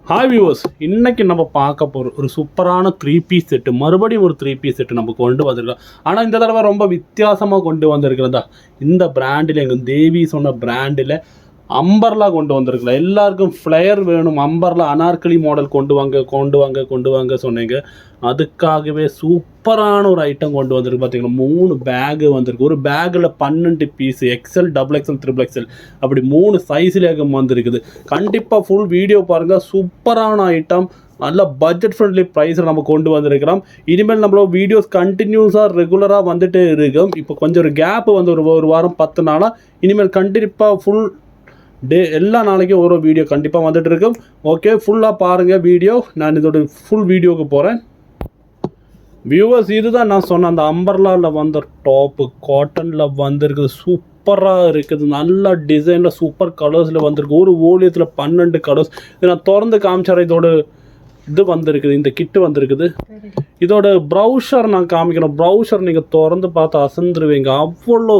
Hi viewers, இன்னைக்கு நம்ம பார்க்க போகிற ஒரு சூப்பரான 3 பீஸ் செட்டு, மறுபடியும் ஒரு 3 பீஸ் செட்டு நம்ம கொண்டு வந்திருக்கோம். ஆனால் இந்த தடவை ரொம்ப வித்தியாசமாக கொண்டு வந்திருக்கிறதா இந்த பிராண்டில், எங்கள் தேவி சொன்ன பிராண்டில் அம்பர்லா கொண்டு வந்திருக்கலாம். எல்லாருக்கும் ஃப்ளையர் வேணும், அம்பர்லா அனார்கலி மாடல் கொண்டு வாங்க சொன்னீங்க. அதுக்காகவே சூப்பரான ஒரு ஐட்டம் கொண்டு வந்திருக்கு. பார்த்தீங்கன்னா 3 பேகு வந்திருக்கு. ஒரு பேக்கில் 12 piece, XL, double XL, triple XL அப்படி 3 சைஸில் வந்திருக்குது. கண்டிப்பாக ஃபுல் வீடியோ பாருங்கள். சூப்பரான ஐட்டம், நல்ல பட்ஜெட் ஃப்ரெண்ட்லி ப்ரைஸில் நம்ம கொண்டு வந்திருக்கிறோம். இனிமேல் நம்மளோட வீடியோஸ் கண்டினியூஸாக ரெகுலராக வந்துட்டு இருக்கும். இப்போ கொஞ்சம் ஒரு கேப் வந்து ஒரு வாரம் 10 நாளாக இனிமேல் கண்டிப்பாக ஃபுல் டே எல்லா நாளைக்கும் ஒரு வீடியோ கண்டிப்பாக வந்துட்டு இருக்கும். ஓகே, ஃபுல்லாக பாருங்கள் வீடியோ. நான் இதோட ஃபுல் வீடியோவுக்கு போகிறேன். வியூவர்ஸ், இதுதான் நான் சொன்ன அந்த அம்பர்லாவில் வந்த டாப்பு, காட்டனில் வந்திருக்குது. சூப்பராக இருக்குது, நல்ல டிசைனில் சூப்பர் கலர்ஸில் வந்திருக்கு. ஒரு ஓலியத்தில் 12 கலர்ஸ். இது நான் திறந்து காமிச்சார இதோட இது வந்திருக்குது, இந்த கிட்டு வந்திருக்குது. இதோட ப்ரௌசர் நான் காமிக்கிறேன். ப்ரௌசர் நீங்கள் திறந்து பார்த்து அசந்துருவீங்க, அவ்வளோ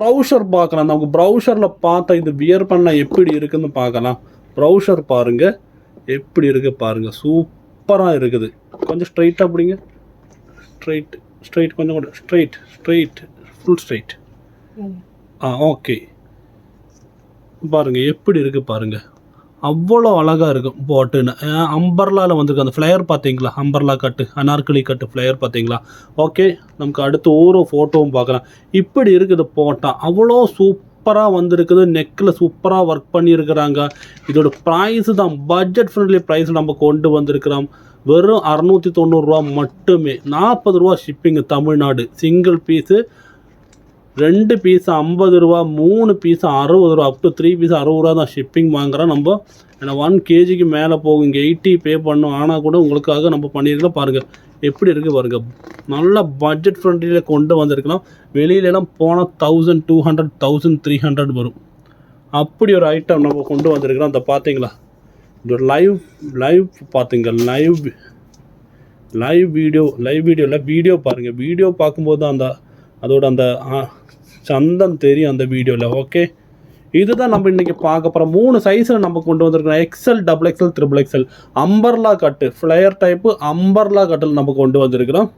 ப்ரௌசர் பார்க்கலாம். நமக்கு ப்ரௌசரில் பார்த்தா இது வியர் பண்ணால் எப்படி இருக்குதுன்னு பார்க்கலாம். ப்ரௌசர் பாருங்கள் எப்படி இருக்குது பாருங்கள், சூப்பராக இருக்குது. கொஞ்சம் ஸ்ட்ரைட்டாக பிடிங்க, ஸ்ட்ரைட் கொஞ்சம் கூட ஸ்ட்ரைட் ஃபுல் ஸ்ட்ரைட். ஓகே, பாருங்கள் எப்படி இருக்குது பாருங்கள், அவ்வளோ அழகாக இருக்கும். போட்டுன்னு அம்பர்லாவில் வந்திருக்கு. அந்த ஃப்ளையர் பார்த்தீங்களா, அம்பர்லா கட்டு, அனார்கலி கட்டு ஃப்ளையர் பார்த்தீங்களா. ஓகே, நமக்கு அடுத்து ஒரு ஃபோட்டோவும் பார்க்கலாம். இப்படி இருக்குது போட்டால், அவ்வளோ சூப்பராக வந்திருக்குது. நெக்கில் சூப்பராக ஒர்க் பண்ணியிருக்கிறாங்க. இதோட ப்ரைஸு தான் பட்ஜெட் ஃப்ரெண்ட்லி ப்ரைஸ் நம்ம கொண்டு வந்திருக்கிறோம். வெறும் 690 ரூபா மட்டுமே. 40 ரூபா ஷிப்பிங்கு தமிழ்நாடு. சிங்கிள் பீஸு 2 பீஸ் 50 ரூபா, 3 பீஸ் 60 ரூபா, அப் டு 3 பீஸ் 60 ரூபா தான் ஷிப்பிங் வாங்குகிறோம் நம்ம. ஏன்னா 1 kgக்கு மேலே போகும். இங்கே 80 பே பண்ணோம். ஆனால் கூட உங்களுக்காக நம்ம பண்ணியிருக்கலாம். பாருங்கள் எப்படி இருக்குது பாருங்கள், நல்ல பட்ஜெட் ஃப்ரெண்ட்லியில் கொண்டு வந்திருக்கலாம். வெளியிலலாம் போனால் 1200 1300 வரும். அப்படி ஒரு ஐட்டம் நம்ம கொண்டு வந்திருக்கிறோம். அந்த பார்த்தீங்களா, இந்த லைவ் பார்த்துங்க, லைவ் வீடியோ பாருங்கள். வீடியோ பார்க்கும்போது தான் அதோட அந்த சந்தம் தெரியும் அந்த வீடியோவில். ஓகே, இதுதான் நம்ம இன்றைக்கி பார்க்க போகிறோம். 3 சைஸில் நம்ம கொண்டு வந்திருக்கிறோம். XL, double XL, triple XL. Umbrella cut, flyer type umbrella கட்டில் நம்ம கொண்டு வந்திருக்கிறோம்.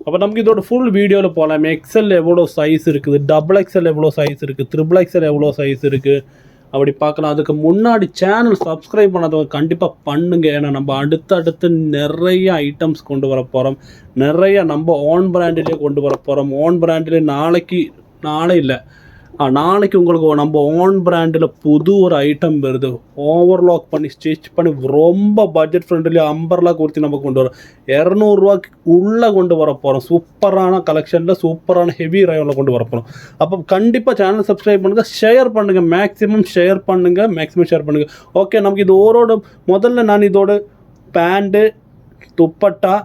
அப்போ நமக்கு இதோட ஃபுல் வீடியோவில் போகலாம். எக்ஸ்எல் எவ்வளோ சைஸ் இருக்குது, டபுள் எக்ஸ்எல் எவ்வளோ சைஸ் இருக்குது, ட்ரிபிள் எக்ஸ்எல் எவ்வளோ சைஸ் இருக்குது அப்படி பார்க்கலாம். அதுக்கு முன்னாடி சேனல் சப்ஸ்கிரைப் பண்ணாதவங்க கண்டிப்பாக பண்ணுங்க. ஏன்னா நம்ம அடுத்தடுத்து நிறைய ஐட்டம்ஸ் கொண்டு வர போகிறோம். நிறைய நம்ம ஓன் பிராண்டிலே கொண்டு வர போகிறோம். ஓன் பிராண்டிலே நாளைக்கு உங்களுக்கு நம்ம ஓன் பிராண்டில் புது ஒரு ஐட்டம் வருது. ஓவர்லாக் பண்ணி ஸ்டிச் பண்ணி ரொம்ப பட்ஜெட் ஃப்ரெண்ட்லி அம்பர்லா குர்த்தி நம்ம கொண்டு வரோம். 200 ரூபாய்க்கு உள்ளே கொண்டு வர போகிறோம். சூப்பரான கலெக்ஷனில் சூப்பரான ஹெவி ரயோனில் கொண்டு வர போகிறோம். அப்போ கண்டிப்பாக சேனல் சப்ஸ்கிரைப் பண்ணுங்கள், ஷேர் பண்ணுங்கள், மேக்ஸிமம் ஷேர் பண்ணுங்கள். ஓகே, நமக்கு இது முதல்ல நான் இதோட பேண்ட்டு, துப்பட்டா,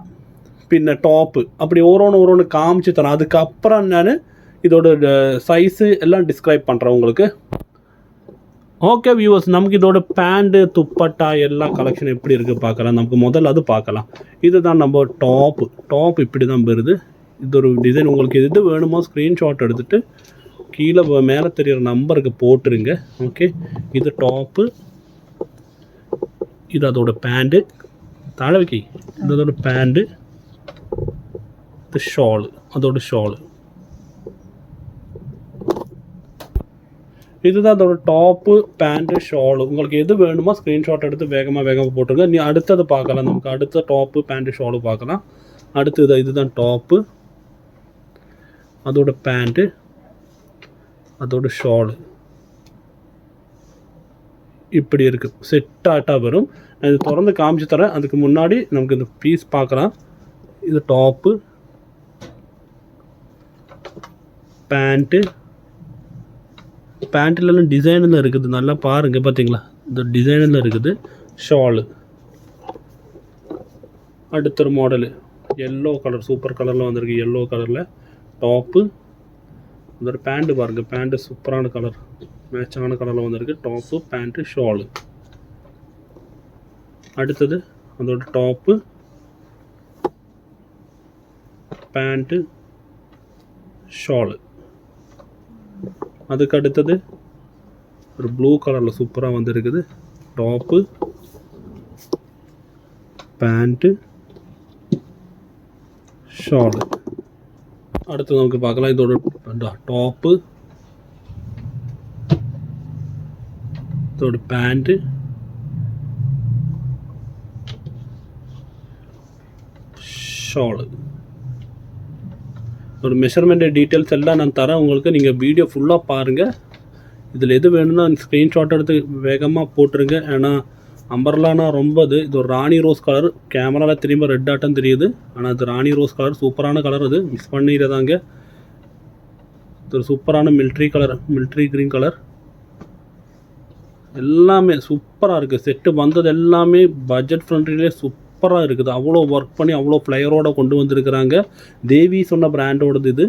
பின்ன டாப்பு அப்படி ஒவ்வொன்று காமிச்சு தரேன். அதுக்கப்புறம் நான் இதோட சைஸு எல்லாம் டிஸ்கிரைப் பண்ணுறேன் உங்களுக்கு. ஓகே வியூவர்ஸ், நமக்கு இதோட பேண்ட்டு, துப்பட்டா எல்லா கலெக்ஷன் எப்படி இருக்குது பார்க்கலாம். நமக்கு முதல்ல அது பார்க்கலாம். இதுதான் நம்ம டாப் இப்படி தான் வருது. இது ஒரு டிசைன். உங்களுக்கு எது வேணுமோ ஸ்க்ரீன்ஷாட் எடுத்துகிட்டு கீழே மேலே தெரிகிற நம்பருக்கு போட்டுருங்க. ஓகே, இது டாப்பு, இது அதோட பேண்ட்டு, தலைவைக்கி இது அதோட பேண்ட்டு, இது ஷாலு, அதோட ஷாலு. இதுதான் அதோட டாப்பு, பேண்ட்டு, ஷாலு. உங்களுக்கு எது வேணுமோ ஸ்க்ரீன்ஷாட் எடுத்து வேகமாக போட்டுருங்க. நீ அடுத்தது பார்க்கலாம். நமக்கு அடுத்த டாப்பு, பேண்ட்டு, ஷாலு பார்க்கலாம். அடுத்தது இதுதான் டாப்பு, அதோட பேண்ட்டு, அதோட ஷாலு. இப்படி இருக்குது, செட்டாட்டாக வரும். நான் இது திறந்து காமிச்சு தரேன். அதுக்கு முன்னாடி நமக்கு இந்த பீஸ் பார்க்கலாம். இது டாப்பு, பேண்ட்டிலலாம் டிசைனில் இருக்குது. நல்லா பாருங்கள், பார்த்தீங்களா, இந்த டிசைனில் இருக்குது. ஷாலு அடுத்த ஒரு மாடலு, எல்லோ கலர், சூப்பர் கலரில் வந்திருக்கு. எல்லோ கலரில் டாப்பு, அதோட பேண்ட்டு பாருங்கள். பேண்ட்டு சூப்பரான கலர், மேட்சான கலரில் வந்திருக்கு. Top, pant, shawl. அடுத்தது அதோட டாப்பு, பேண்ட்டு, ஷாலு. அதுக்கு அடுத்தது ஒரு ப்ளூ கலரில் சூப்பராக வந்துருக்குது. Top, pant Shalu. அடுத்து நமக்கு பார்க்கலாம் இதோட டாப்பு, இதோட பேண்ட்டு, ஷாலு. ஒரு மெஷர்மெண்ட் டீட்டெயில்ஸ் எல்லாம் நான் தரேன் உங்களுக்கு. நீங்கள் வீடியோ ஃபுல்லாக பாருங்கள். இதில் எது வேணும்னா ஸ்க்ரீன்ஷாட் எடுத்து வேகமாக போட்டுருங்க. ஏன்னா அம்பர்லானா ரொம்ப இது ஒரு ராணி ரோஸ் கலர். கேமராவில் திரும்ப ரெட் ஆட்டம் தெரியுது, ஆனால் அது ராணி ரோஸ் கலர். சூப்பரான கலர், அது மிஸ் பண்ணிடுறதாங்க. இது ஒரு சூப்பரான மிலிட்ரி க்ரீன் கலர். எல்லாமே சூப்பராக இருக்குது. செட்டு வந்தது எல்லாமே பட்ஜெட் ஃப்ரெண்ட்லியே சூப்பராக இருக்குது. அவ்வளோ ஒர்க் பண்ணி அவ்வளோ ஃப்ளையரோடு கொண்டு வந்திருக்கிறாங்க. தேவி சொன்ன பிராண்டோடது இது.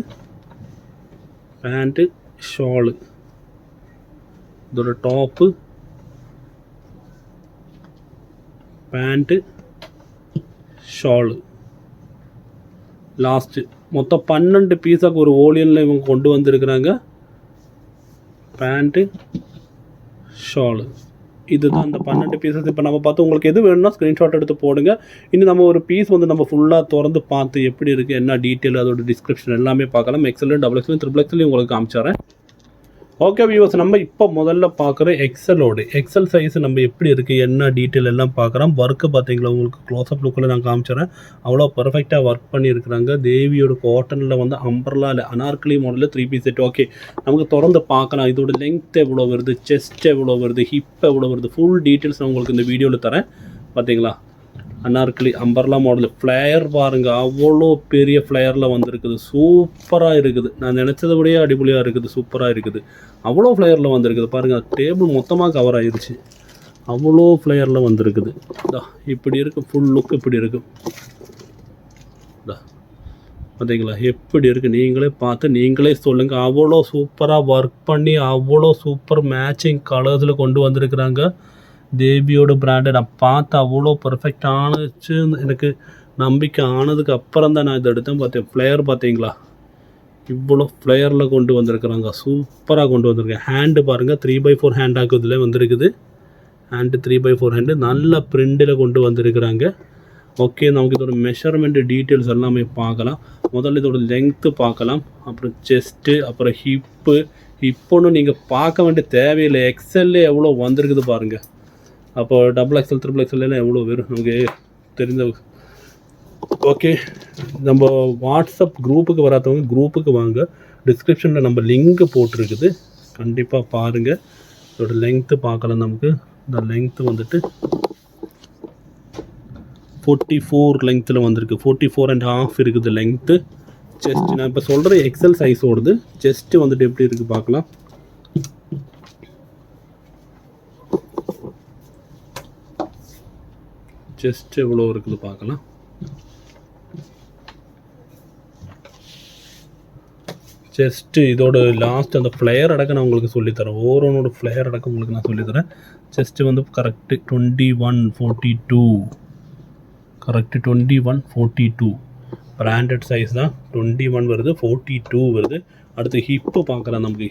பேண்ட்டு ஷாலு, இதோட டாப்பு, பேண்ட்டு ஷாலு. லாஸ்ட்டு மொத்தம் 12 பீஸாக்கு ஒரு ஓலியனில் இவங்க கொண்டு வந்திருக்கிறாங்க. பேண்ட்டு ஷாலு, இதுதான் அந்த 12 பீசஸ். இப்போ நம்ம பார்த்து உங்களுக்கு எது வேணும்னா ஸ்க்ரீன்ஷாட் எடுத்து போடுங்க. இன்னும் நம்ம ஒரு பீஸ் நம்ம ஃபுல்லாக திறந்து பார்த்து எப்படி இருக்குது, என்ன டீட்டெயில், அதோட டிஸ்கிரிப்ஷன் எல்லாமே பார்க்கலாம். XL, XXL, XXL உங்களுக்கு காமிச்சாரேன். ஓகே வியூவர்ஸ், நம்ம இப்போ முதல்ல பார்க்குற எக்ஸல் சைஸ் நம்ம எப்படி இருக்குது, என்ன டீட்டெயில் எல்லாம் பார்க்குறோம். ஒர்க்கு பார்த்தீங்களா, உங்களுக்கு க்ளோஸ்அப் லுக்கில் நான் காமிச்சிடறேன். அவ்வளோ பர்ஃபெக்டாக ஒர்க் பண்ணியிருக்கிறாங்க. தேவியோட காட்டனில் அம்பர்லா அனார்கலி மாடலில் 3 பீஸ் செட். ஓகே, நமக்கு திறந்து பார்க்கலாம். இதோட லென்த் எவ்வளோ வருது, செஸ்ட் எவ்வளோ வருது, ஹிப் எவ்வளோ வருது, ஃபுல் டீட்டெயில்ஸ் நான் உங்களுக்கு இந்த வீடியோவில் தரேன். பார்த்தீங்களா, அனார்கலி அம்பர்லா மாடல் ஃப்ளையர் பாருங்கள். அவ்வளோ பெரிய ஃப்ளையரில் வந்திருக்குது. சூப்பராக இருக்குது. நான் நினச்சதை விடையே அடிப்பொலியாக இருக்குது. சூப்பராக இருக்குது. அவ்வளோ ஃப்ளையரில் வந்திருக்குது பாருங்கள். டேபிள் மொத்தமாக கவர் ஆகிருச்சு. அவ்வளோ ஃப்ளையரில் வந்திருக்குது. இப்படி இருக்குது. ஃபுல் லுக் இப்படி இருக்குது. பார்த்தீங்களா எப்படி இருக்குது, நீங்களே பார்த்து நீங்களே சொல்லுங்கள். அவ்வளோ சூப்பராக ஒர்க் பண்ணி அவ்வளோ சூப்பர் மேட்சிங் கலர்ஸில் கொண்டு வந்திருக்கிறாங்க. தேவியோட பிராண்டை நான் பார்த்து அவ்வளோ பர்ஃபெக்ட் ஆணுச்சுன்னு எனக்கு நம்பிக்கை ஆனதுக்கு அப்புறம் தான் நான் இதை எடுத்தேன். பார்த்தேன் ஃப்ளையர் பார்த்தீங்களா, இவ்வளோ ஃப்ளையரில் கொண்டு வந்திருக்கிறாங்க. சூப்பராக கொண்டு வந்திருக்கேன். ஹேண்டு பாருங்கள், 3x4 ஹேண்டாக்கு இதில் வந்திருக்குது. ஹேண்டு 3x4 ஹேண்டு நல்ல பிரிண்டில் கொண்டு வந்திருக்கிறாங்க. ஓகே, நமக்கு இதோட மெஷர்மெண்ட்டு டீட்டெயில்ஸ் எல்லாமே பார்க்கலாம். முதல்ல இதோட லெங்க்த்து பார்க்கலாம், அப்புறம் செஸ்ட்டு, அப்புறம் ஹிப்புன்னு நீங்கள் பார்க்க வேண்டிய தேவையில்லை. எக்ஸல்லே எவ்வளோ வந்திருக்குது பாருங்கள். அப்போ XXL, XXL எல்லாம் எவ்வளோ வரும் நமக்கு தெரிந்த. ஓகே, நம்ம வாட்ஸ்அப் குரூப்புக்கு வராதவங்க குரூப்புக்கு வாங்க. டிஸ்கிரிப்ஷனில் நம்ம லிங்க் போட்டிருக்குது, கண்டிப்பாக பாருங்கள். இதோட லெங்க்த்து பார்க்கலாம். நமக்கு இந்த லெங்க்த்து 44 லெங்க்த்தில் வந்திருக்கு. 44.5 இருக்குது லெங்க்த்து. செஸ்ட் நான் இப்போ சொல்கிற எக்ஸல் சைஸோடது. செஸ்ட்டு எப்படி இருக்குது பார்க்கலாம். செஸ்ட் எவ்வளோ இருக்குது பார்க்கலாம். செஸ்ட்டு இதோட லாஸ்ட் அந்த ஃப்ளையர் அடக்க நான் உங்களுக்கு சொல்லித்தரேன். ஓரோனோட ஃப்ளையர் அடக்க உங்களுக்கு நான் சொல்லித்தரேன். Chest correct 2142. Correct 2142. Branded size தான். 21 வருது, 42 வருது. அடுத்து ஹிப்பு பார்க்கலாம். நமக்கு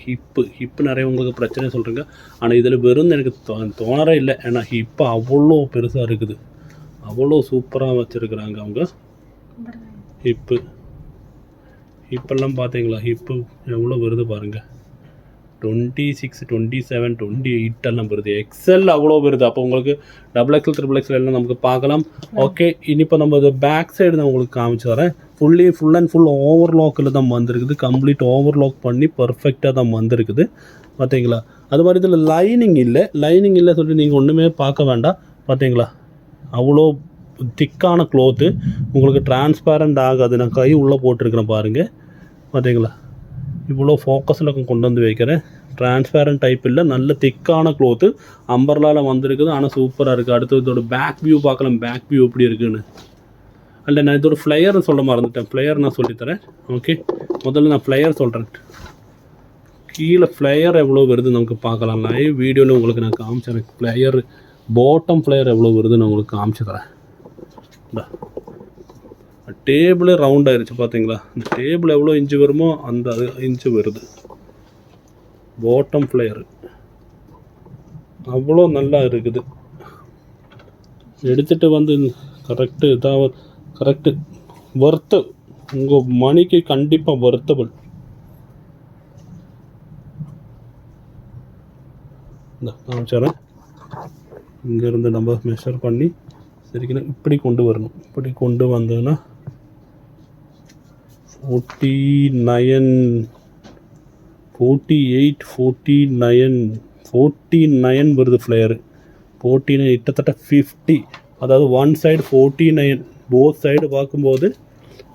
ஹிப்பு நிறைய உங்களுக்கு பிரச்சனை சொல்கிறேங்க. ஆனால் இதில் வெறும் எனக்கு தோணவே இல்லை. ஏன்னா ஹிப்பு அவ்வளோ பெருசாக இருக்குது. அவ்வளோ சூப்பராக வச்சுருக்குறாங்க அவங்க. ஹிப்பெல்லாம் பார்த்தீங்களா, ஹிப்பு எவ்வளோ வருது பாருங்கள். 26, 27, 28 எல்லாம் வருது. எக்ஸல் அவ்வளோ வருது. அப்போ உங்களுக்கு XXL, XXL எல்லாம் நமக்கு பார்க்கலாம். ஓகே, இனிப்போ நம்ம இது பேக் சைடு நான் உங்களுக்கு காமிச்சு வரேன். ஃபுல் அண்ட் ஃபுல் ஓவர்லாக்கில் தான் வந்திருக்குது. கம்ப்ளீட் ஓவர்லாக் பண்ணி பர்ஃபெக்டாக தான் வந்திருக்குது. பார்த்தீங்களா, அது மாதிரி இதில் லைனிங் இல்லை சொல்லி நீங்கள் ஒன்றுமே பார்க்க வேண்டாம். பார்த்தீங்களா, அவ்வளோ திக்கான க்ளோத்து. உங்களுக்கு டிரான்ஸ்பேரண்ட் ஆகாது. நான் கை உள்ளே போட்டிருக்கிறேன் பாருங்கள். பார்த்தீங்களா, இவ்வளோ ஃபோக்கஸில் கொண்டு வந்து வைக்கிறேன். டிரான்ஸ்பேரண்ட் டைப் இல்லை, நல்ல திக்கான க்ளோத்து. அம்பர்லாவில் வந்திருக்குது. ஆனால் சூப்பராக இருக்குது. அடுத்து இதோட பேக் வியூ பார்க்கலாம். பேக் வியூ எப்படி இருக்குதுன்னு. அல்ல, நான் இதோட ஃப்ளையர்னு சொல்ல மறந்துட்டேன். ஃப்ளையர் நான் சொல்லித்தரேன். ஓகே, முதல்ல நான் ஃப்ளையர் சொல்கிறேன். கீழே ஃப்ளையர் எவ்வளோ வருது நமக்கு பார்க்கலாம். லைவ் வீடியோவில் உங்களுக்கு நான் காமிச்சிடறேன். ஃப்ளையர் பாட்டம் ஃப்ளையர் எவ்வளோ வருதுன்னு நான் உங்களுக்கு காமிச்சு தரேன். டேபிளே ரவுண்ட் ஆயிடுச்சு. பார்த்தீங்களா, இந்த டேபிள் எவ்வளோ இன்ச்சு வருமோ அந்த இன்ச்சு வருது. பாட்டம் ஃப்ளையரு அவ்வளோ நல்லா இருக்குது. எடுத்துகிட்டு கரெக்டு, இதான் கரெக்டு. ஒர்த்து, உங்கள் மணிக்கு கண்டிப்பாக ஒர்த்தபிள். இந்த காமிச்சாரன் இங்கேருந்து நம்ம மெஷர் பண்ணி சரிக்கணும். இப்படி கொண்டு வரணும். இப்படி கொண்டு வந்தோன்னா 49, 48, 49 வருது ஃப்ளேயரு. 49 கிட்டத்தட்ட 50, அதாவது ஒன் சைடு 49, போத் சைடு பார்க்கும்போது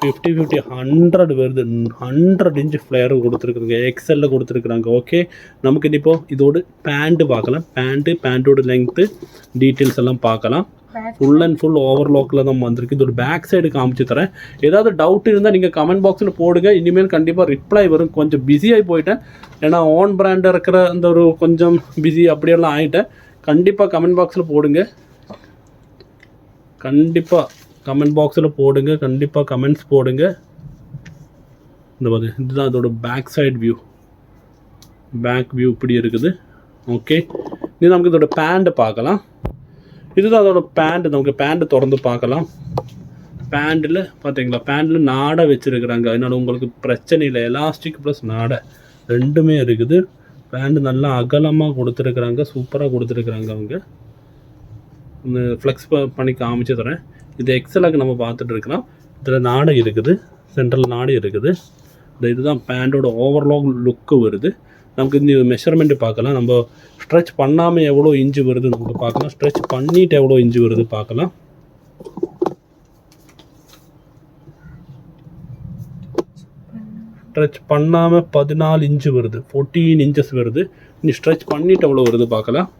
50, 100 வருது. 100 இன்ச்சு ஃப்ளேயர் கொடுத்துருக்குறாங்க, எக்ஸலில் கொடுத்துருக்குறாங்க. ஓகே, நமக்கு இப்போ இதோட பேண்ட்டு பார்க்கலாம். பேண்ட்டோட லெங்க்த்து டீட்டெயில்ஸ் எல்லாம் பார்க்கலாம். ஃபுல் அண்ட் ஃபுல் ஓவர்லாக்கில் தான் வந்திருக்கு. இதோட பேக் சைடு காமிச்சு தரேன். ஏதாவது டவுட் இருந்தால் நீங்கள் கமெண்ட் பாக்ஸில் போடுங்க. இனிமேல் கண்டிப்பாக ரிப்ளை வரும். கொஞ்சம் பிஸியாகி போயிட்டேன், ஏன்னா ஓன் பிராண்டாக இருக்கிற அந்த ஒரு கொஞ்சம் பிஸி அப்படியெல்லாம் ஆகிட்டேன். கண்டிப்பாக கமெண்ட் பாக்ஸில் போடுங்க. கண்டிப்பாக கமெண்ட் பாக்ஸில் போடுங்க. கண்டிப்பாக கமெண்ட்ஸ் போடுங்க. இந்த மாதிரி இதுதான் அதோட back side view. Back view இப்படி இருக்குது. ஓகே, இது நமக்கு இதோட பேண்ட்டு பார்க்கலாம். இதுதான் அதோட பேண்ட். நமக்கு பேண்ட்டு திறந்து பார்க்கலாம். பேண்டில் பார்த்தீங்களா, பேண்டில் நாடை வச்சுருக்குறாங்க. அதனால் உங்களுக்கு பிரச்சனை இல்லை. எலாஸ்டிக் ப்ளஸ் நாடை ரெண்டுமே இருக்குது. பேண்ட் நல்லா அகலமாக கொடுத்துருக்குறாங்க, சூப்பராக கொடுத்துருக்குறாங்க. அவங்க இந்த ஃப்ளெக்ஸ் பண்ணி காமிச்சு தரேன். இது எக்ஸலாக நம்ம பார்த்துட்டு இருக்கலாம். இதில் நாடை இருக்குது, சென்ட்ரல் நாடு இருக்குது. இதுதான் பேண்டோட ஓவர்லாக் லுக்கு வருது. நமக்கு இந்த மெஷர்மெண்ட்டு பார்க்கலாம். நம்ம ஸ்ட்ரெச் பண்ணாமல் எவ்வளோ இன்ச்சு வருது நமக்கு பார்க்கலாம். ஸ்ட்ரெச் பண்ணிவிட்டு எவ்வளோ இன்ச்சு வருது பார்க்கலாம். ஸ்ட்ரெச் பண்ணாமல் 14 இன்ச்சு வருது, 14 இன்ச்சஸ் வருது. நீ ஸ்ட்ரெச் பண்ணிவிட்டு எவ்வளோ வருது பார்க்கலாம்.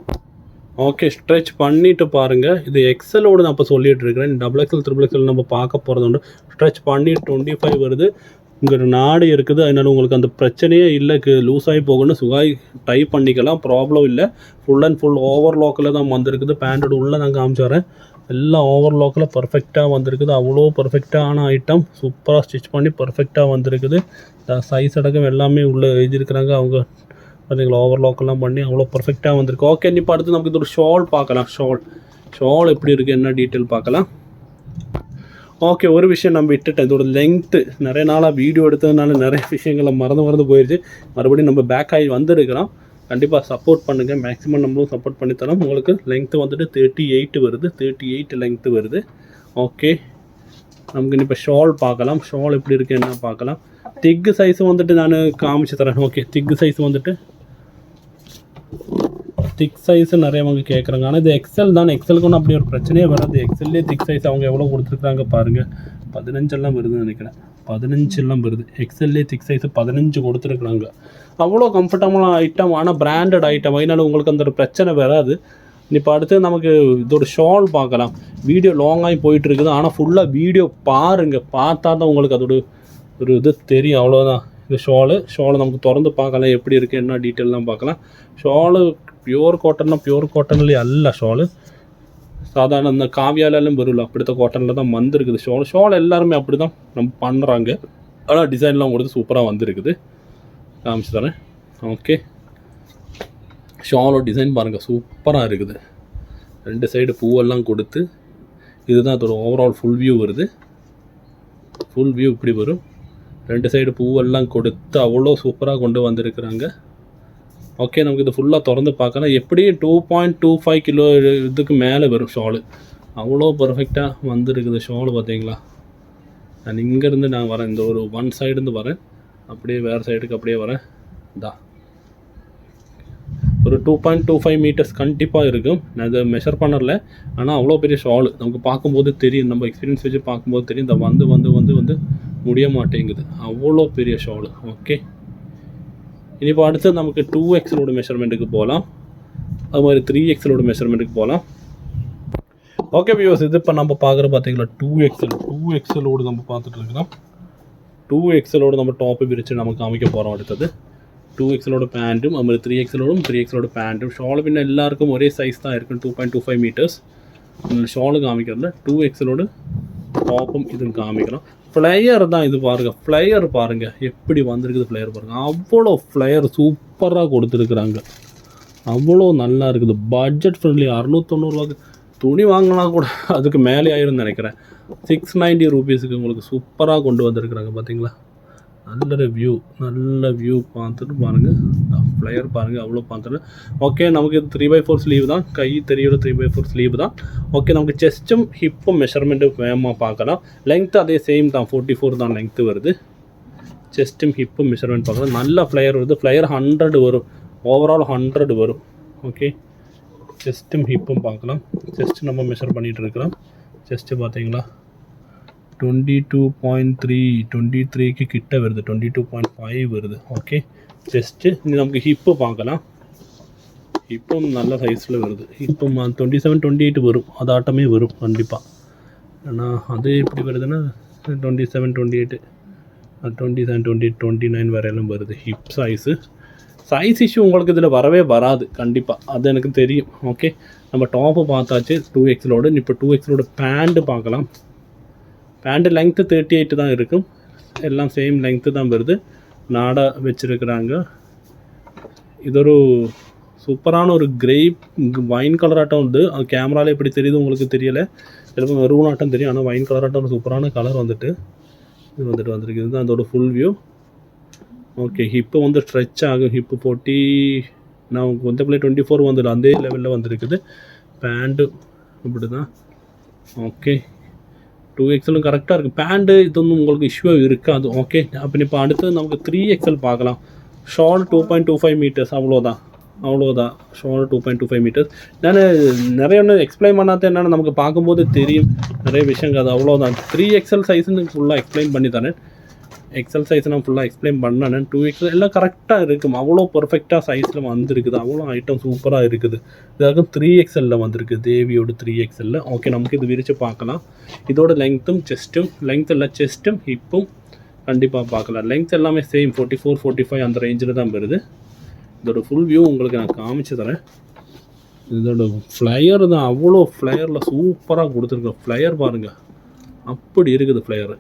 ஓகே, ஸ்ட்ரெச் பண்ணிவிட்டு பாருங்கள். இது எக்ஸலோடு நான் இப்போ சொல்லிகிட்டு இருக்கிறேன். டபுள் எக்ஸல், ட்ரிபிள் எக்ஸல் நம்ம பார்க்க போகிறது உண்டு. ஸ்ட்ரெச் பண்ணி 25 வருது. உங்கள் நாடு இருக்குது, அதனால் உங்களுக்கு அந்த பிரச்சனையே இல்லை. லூஸ் ஆகி போகணும், சுகாய் டைப் பண்ணிக்கலாம், ப்ராப்ளம் இல்லை. ஃபுல் அண்ட் ஃபுல் ஓவர்லாக்கில் தான் வந்திருக்குது. பேண்டோட உள்ளே நான் காமிச்சாரேன். எல்லாம் ஓவர்லாக்கில் பர்ஃபெக்டாக வந்திருக்குது. அவ்வளோ பர்ஃபெக்டான ஐட்டம், சூப்பராக ஸ்டிச் பண்ணி பர்ஃபெக்டாக வந்திருக்குது. சைஸ் அடக்கம் எல்லாமே உள்ளே எழுதியிருக்கிறாங்க. அவங்க பார்த்தீங்களா, ஓவர்லாக்கெல்லாம் பண்ணி அவ்வளோ பர்ஃபெக்டாக வந்திருக்கு. ஓகே, இப்போ அடுத்து நமக்கு இது ஒரு ஷால் பார்க்கலாம். ஷால் எப்படி இருக்குது, என்ன டீட்டெயில் பார்க்கலாம். ஓகே, ஒரு விஷயம் நம்ம விட்டுட்டேன். இதோட லெங்க்த்து நிறைய நாளாக வீடியோ எடுத்ததுனால நிறைய விஷயங்களை மறந்து போயிடுச்சு. மறுபடியும் நம்ம பேக் ஆகி வந்துருக்கிறோம். கண்டிப்பாக சப்போர்ட் பண்ணுங்கள். மேக்ஸிமம் நம்மளும் சப்போர்ட் பண்ணி தரோம். உங்களுக்கு லெங்க்த்து வந்துட்டு 38 வருது, 38 லெங்க்த்து வருது. ஓகே, நமக்கு இப்போ ஷால் பார்க்கலாம். ஷால் எப்படி இருக்குது என்ன பார்க்கலாம். திக்கு சைஸு வந்துட்டு நான் காமிச்சு தரேன். ஓகே, திக்கு சைஸ் வந்துட்டு திக் சைஸு நிறையவங்க கேட்குறாங்க. ஆனால் இது எக்ஸல் தான். எக்ஸலுக்கு ஒன்றும் அப்படி ஒரு பிரச்சனையே வராது. எக்ஸல்லே திக் சைஸ் அவங்க எவ்வளோ கொடுத்துருக்குறாங்க பாருங்கள். 15 வருதுன்னு நினைக்கிறேன். 15 வருது. எக்ஸல்லே திக் சைஸு 15 கொடுத்துருக்குறாங்க. அவ்வளோ கம்ஃபர்டபுளான ஐட்டம், ஆனால் பிராண்டட் ஐட்டம். அதனால உங்களுக்கு அந்த ஒரு பிரச்சனை வராது. இப்போ அடுத்து நமக்கு இதோட ஷால் பார்க்கலாம். வீடியோ லாங்காகி போயிட்டுருக்குது, ஆனால் ஃபுல்லாக வீடியோ பாருங்கள். பார்த்தா தான் உங்களுக்கு அதோட ஒரு இது தெரியும். அவ்வளோதான். இந்த ஷாலு நமக்கு திறந்து பார்க்கலாம் எப்படி இருக்குது என்ன டீட்டெயிலாம் பார்க்கலாம். ஷாலு பியூர் காட்டன்லேயே அல்ல. ஷாலு சாதாரண இந்த காவியாலும் வரும்ல, அப்படித்த காட்டனில் தான் வந்திருக்குது. ஷால் எல்லாருமே அப்படி தான் நம்ம பண்ணுறாங்க. ஆனால் டிசைன்லாம் கொடுத்து சூப்பராக வந்திருக்குது. காமிச்சு தரேன். ஓகே, ஷாலோட டிசைன் பாருங்கள், சூப்பராக இருக்குது. 2 சைடு பூவெல்லாம் கொடுத்து இதுதான் அதோட ஓவரால் ஃபுல் வியூ வருது. ஃபுல் வியூ இப்படி வரும். 2 சைடு பூவெல்லாம் கொடுத்து அவ்வளோ சூப்பராக கொண்டு வந்திருக்கிறாங்க. ஓகே, நமக்கு இது ஃபுல்லாக திறந்து பார்க்கலாம். எப்படியும் 2.25 கிலோ இதுக்கு மேலே வரும் ஷாலு. அவ்வளோ பர்ஃபெக்டாக வந்திருக்குது ஷாலு. பார்த்தீங்களா, நான் இங்கேருந்து நான் வரேன், இந்த ஒரு ஒன் சைடுந்து வரேன், அப்படியே வேறு சைடுக்கு அப்படியே வரேன். ஒரு 2.25 மீட்டர்ஸ் கண்டிப்பாக இருக்கும். நான் இதை மெஷர் பண்ணல, ஆனால் அவ்வளோ பெரிய ஷாலு நமக்கு பார்க்கும்போது தெரியும். நம்ம எக்ஸ்பீரியன்ஸ் வச்சு பார்க்கும்போது தெரியும். இந்த வந்து முடிய மாட்டேங்குது, அவ்வளோ பெரிய ஷாலு. ஓகே, இப்போ அடுத்து நமக்கு 2XLோட மெஷர்மெண்ட்டுக்கு போகலாம். அது மாதிரி 3XLோட மெஷர்மெண்ட்டுக்கு போகலாம். ஓகே வியூவர்ஸ், இது இப்போ நம்ம பார்க்குற பார்த்தீங்களா 2XLோடு நம்ம பார்த்துட்டு இருக்கிறோம். 2XLோடு நம்ம டாப்பு பிரித்து நம்ம காமிக்க போகிறோம். அடுத்தது 2XLோட பேண்ட்டும், அது மாதிரி 3XLோட பேண்ட்டும். ஷாலு பின்ன எல்லாருக்கும் ஒரே சைஸ் தான் இருக்கும், 2.25 மீட்டர்ஸ். ஷாலு காமிக்கிறதுல 2XLோட டாப்பும் இதுவும் காமிக்கிறோம். ஃப்ளையர் தான் இது பாருங்கள். ஃப்ளையர் பாருங்கள் எப்படி வந்திருக்குது. ஃப்ளையர் பாருங்கள், அவ்வளோ ஃப்ளையர் சூப்பராக கொடுத்துருக்குறாங்க. அவ்வளோ நல்லா இருக்குது. Budget friendly. 690 ரூபாய்க்கு துணி வாங்கினா கூட அதுக்கு மேலே ஆயிரும்னு நினைக்கிறேன். 690 ரூபீஸுக்கு உங்களுக்கு சூப்பராக கொண்டு வந்திருக்கிறாங்க பார்த்தீங்களா. நல்ல வியூ பார்த்துட்டு பாருங்கள். ஃப்ளையர் பாருங்கள், அவ்வளோ பார்த்துட்டு. ஓகே, நமக்கு இது 3/4 ஸ்லீவ் தான், கை தெரியோட 3/4 ஸ்லீவ் தான். ஓகே, நமக்கு செஸ்ட்டும் ஹிப்பும் மெஷர்மெண்ட்டு வேகமாக பார்க்கலாம். லென்த்து அதே சேம் தான், 44 தான் லென்த்து வருது. செஸ்ட்டும் ஹிப்பும் மெஷர்மெண்ட் பார்க்கலாம். நல்ல ஃப்ளையர் வருது. ஃப்ளையர் 100 வரும், ஓவரால் 100 வரும். ஓகே, செஸ்ட்டும் ஹிப்பும் பார்க்கலாம். செஸ்ட்டு நம்ம மெஷர் பண்ணிகிட்டு இருக்கிறோம். செஸ்ட்டு பார்த்தீங்களா 22.3, 23க்கு கிட்ட வருது, 22.5 வருது. Okay, chest. நமக்கு ஹிப்பு பார்க்கலாம். ஹிப்பும் நல்ல சைஸில் வருது. ஹிப்பும் 27, 28 வரும், அது ஆட்டமே வரும் கண்டிப்பாக. ஆனால் அது எப்படி வருதுன்னா 27, 28, 27, 28, 29 வரையிலும் வருது ஹிப் சைஸு. சைஸ் இஷ்யூ உங்களுக்கு இதில் வரவே வராது கண்டிப்பாக, அது எனக்கு தெரியும். ஓகே, நம்ம டாப்பு பார்த்தாச்சு 2XLோடு. இப்போ 2XLோட பேண்ட்டு பார்க்கலாம். பேண்ட்டு லெங்க்த்து 38 தான் இருக்கும், எல்லாம் சேம் லெங்க்த்து தான் வருது. நாடா வச்சுருக்குறாங்க. இது ஒரு சூப்பரான ஒரு கிரேப் வைன் கலராட்டம் உண்டு. அது கேமராவில் எப்படி தெரியுது உங்களுக்கு தெரியலை, சிலப்போ மெரூன் ஆட்டம் தெரியும். ஆனால் வைன் கலராட்டம் ஒரு சூப்பரான கலர் வந்துட்டு இது வந்திருக்கு. இதுதான் அதோட ஃபுல் வியூ. ஓகே, ஹிப்பு வந்து ஸ்ட்ரெச் ஆகும். ஹிப்பு 40, நான் வந்து 24 வந்துடும், அதே லெவலில் வந்துருக்குது. பேண்ட்டு இப்படி தான். ஓகே, 2XLும் கரெக்டாக இருக்குது. பேண்ட்டு இது ஒன்றும் உங்களுக்கு இஷ்யூவாக இருக்காது. ஓகே, அப்போ இப்போ அடுத்து நமக்கு 3XL பார்க்கலாம். ஷால் 2.25 மீட்டர்ஸ், அவ்வளோதான். Shawl 2.25 metres. நான் நிறைய ஒன்று எக்ஸ்பிளைன் பண்ணாத என்னென்னா நமக்கு பார்க்கும்போது தெரியும் நிறைய விஷயங்கள். அது அவ்வளோதான். 3XL சைஸ்ன்னு ஃபுல்லாக எக்ஸ்பிளைன் பண்ணி தரேன். எக்ஸல் சைஸ் நான் ஃபுல்லாக எக்ஸ்பிளைன் பண்ணேன். 2XL எல்லாம் கரெக்டாக இருக்கும், அவ்வளோ பர்ஃபெக்டாக சைஸில் வந்துருக்குது. அவ்வளோ ஐட்டம் சூப்பராக இருக்குது. இதாக 3XLல வந்திருக்கு, தேவியோட 3XLல. ஓகே, நமக்கு இது விரித்து பார்க்கலாம். இதோட லெங்க்த்தும் செஸ்ட்டும், லெங்க்த் இல்லை செஸ்ட்டும் ஹிப்பும் கண்டிப்பாக பார்க்கலாம். லெங்க்த் எல்லாமே சேம் 44, 45 அந்த ரேஞ்சில் தான் வருது. இதோட ஃபுல் வியூ உங்களுக்கு நான் காமிச்சு தரேன். இதோட ஃப்ளையர் தான், அவ்வளோ ஃப்ளையரில் சூப்பராக கொடுத்துருக்கோம். ஃப்ளையர் பாருங்கள், அப்படி இருக்குது ஃப்ளையரு.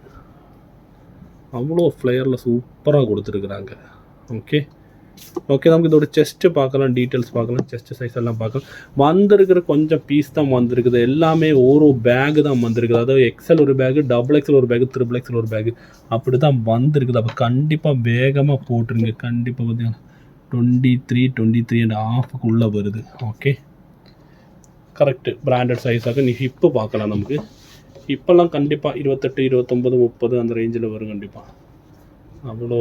அவ்வளோ ஃப்ளையரில் சூப்பராக கொடுத்துருக்குறாங்க. ஓகே, நமக்கு இதோட செஸ்ட்டு பார்க்கலாம், டீட்டெயில்ஸ் பார்க்கலாம், செஸ்ட்டு சைஸ் எல்லாம் பார்க்கலாம். வந்திருக்கிற கொஞ்சம் பீஸ் தான் வந்திருக்குது. எல்லாமே ஒரு பேகு தான் வந்திருக்குது. அதாவது XL ஒரு பேகு, XXL ஒரு பேகு, XXL ஒரு பேகு, அப்படி தான் வந்திருக்குது. அப்போ கண்டிப்பாக வேகமாக போட்டுருங்க. கண்டிப்பாக பார்த்தீங்கன்னா 23.5 வருது. ஓகே, கரெக்டு பிராண்டட் சைஸாக. நீ ஹிப்பு பார்க்கலாம். நமக்கு இப்போல்லாம் கண்டிப்பாக 28, 29, 30 அந்த ரேஞ்சில் வரும் கண்டிப்பாக. அவ்வளோ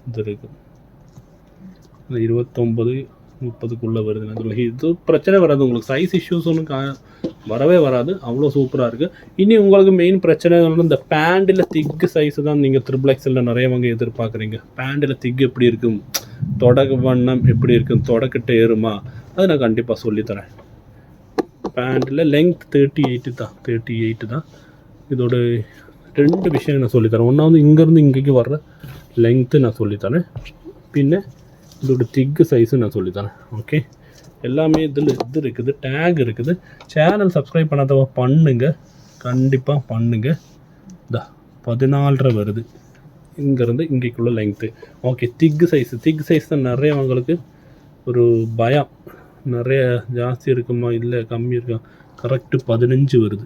இது இருக்குது. 29, 30க்குள்ளே வருது. இது பிரச்சனை வராது உங்களுக்கு. சைஸ் இஷ்யூஸ் ஒன்றும் வரவே வராது. அவ்வளோ சூப்பராக இருக்குது. இனி உங்களுக்கு மெயின் பிரச்சனை இந்த பேண்டில் திக்கு சைஸு தான் நீங்கள் XXLல நிறையவங்க எதிர்பார்க்குறீங்க. பேண்டில் திக்கு எப்படி இருக்கும், தொடக்க வண்ணம் எப்படி இருக்கும், தொடக்கிட்ட ஏறுமா, அது நான் கண்டிப்பாக சொல்லித்தரேன். பேண்டில் லெங்க் 38 தான். இதோட 2 விஷயம் நான் சொல்லித்தரேன். ஒன்றா வந்து இங்கேருந்து இங்கேக்கு வர்ற லெங்க்த்து நான் சொல்லித்தரேன், பின்ன இதோட திக்கு சைஸு நான் சொல்லித்தரேன். ஓகே, எல்லாமே இதில் இது இருக்குது, டேக் இருக்குது. சேனல் சப்ஸ்கிரைப் பண்ணாதவ பண்ணுங்க, கண்டிப்பாக பண்ணுங்க. 14.5 வருது இங்கேருந்து இங்கேக்குள்ள லெங்க்த்து. ஓகே, திக்கு சைஸ் தான் நிறையவங்களுக்கு ஒரு பயம், நிறைய ஜாஸ்தி இருக்குமா இல்லை கம்மி இருக்கா. கரெக்டு 15 வருது.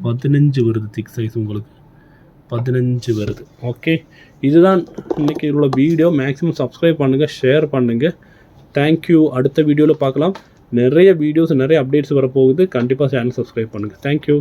15 வருது திக் சைஸ் உங்களுக்கு, 15 வருது. ஓகே, இதுதான் இன்றைக்கி உள்ள வீடியோ. மேக்ஸிமம் சப்ஸ்கிரைப் பண்ணுங்கள், ஷேர் பண்ணுங்கள். தேங்க்யூ. அடுத்த வீடியோவில் பார்க்கலாம். நிறைய வீடியோஸ், நிறைய அப்டேட்ஸ் வரப்போகுது. கண்டிப்பாக சேனல் சப்ஸ்கிரைப் பண்ணுங்கள். தேங்க்யூ.